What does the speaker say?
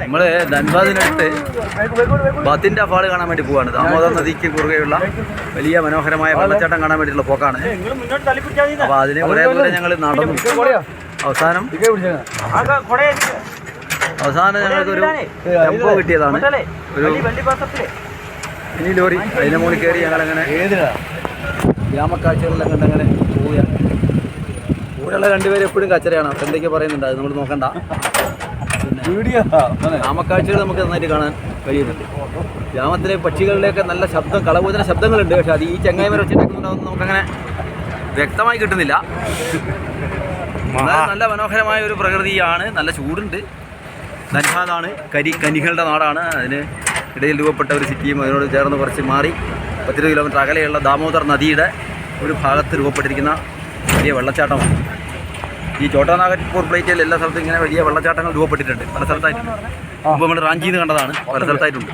നമ്മള് ധൻബാദിനടുത്ത് ബത്തിന്റെ ഫാള് കാണാൻ വേണ്ടി പോവാണ്. ദാമോദർ നദിക്ക് കുറുകെയുള്ള വലിയ മനോഹരമായ വെള്ളച്ചാട്ടം കാണാൻ വേണ്ടിയിട്ടുള്ള പോക്കാണ്. അപ്പൊ അതിനെ കുറെ ദൂരം ഞങ്ങൾ നടന്നു. അവസാനം ഞങ്ങൾക്കൊരു ടെമ്പോ കിട്ടിയതാണ്. ഒരു മിനി ലോറി, അതിന്റെ മുകളിൽ കയറി ഞങ്ങളങ്ങനെ ഗ്രാമക്കാഴ്ചകളിലെല്ലാം കണ്ടങ്ങനെ പോവുകയാണ്. കൂടെയുള്ള രണ്ടുപേരും എപ്പോഴും കച്ചറയാണ്. അപ്പം എന്തൊക്കെ പറയുന്നുണ്ട്, അത് നമ്മൾ നോക്കണ്ട. പിന്നെ ഗ്രാമക്കാഴ്ചകൾ നമുക്ക് നന്നായിട്ട് കാണാൻ കഴിയുന്നുണ്ട്. ഗ്രാമത്തിലെ പക്ഷികളുടെയൊക്കെ നല്ല ശബ്ദം, കളകൂതന ശബ്ദങ്ങളുണ്ട്. പക്ഷെ അത് ഈ ചെങ്ങായിമര വെച്ചിട്ടുണ്ടാക്കുന്നതൊന്നും നമുക്കങ്ങനെ വ്യക്തമായി കിട്ടുന്നില്ല. നല്ല മനോഹരമായ ഒരു പ്രകൃതിയാണ്. നല്ല ചൂടുണ്ട്. ധൻബാദാണ് കനികളുടെ നാടാണ്. അതിന് ഇടയിൽ രൂപപ്പെട്ട ഒരു സിറ്റിയും അതിനോട് ചേർന്ന് കുറച്ച് മാറി 10 കിലോമീറ്റർ അകലെയുള്ള ദാമോദർ നദിയുടെ ഒരു ഭാഗത്ത് രൂപപ്പെട്ടിരിക്കുന്ന വലിയ വെള്ളച്ചാട്ടമാണ്. ഈ ചോട്ടാനാഗപ്പൂർ പ്ലേറ്റിൽ എല്ലാ സ്ഥലത്തും ഇങ്ങനെ വലിയ വെള്ളച്ചാട്ടങ്ങൾ രൂപപ്പെട്ടിട്ടുണ്ട്. പല സ്ഥലത്തായിട്ടുണ്ട്. മുമ്പ് നമ്മൾ റാഞ്ചിയിൽ നിന്ന് കണ്ടതാണ്. പല സ്ഥലത്തായിട്ടുണ്ട്.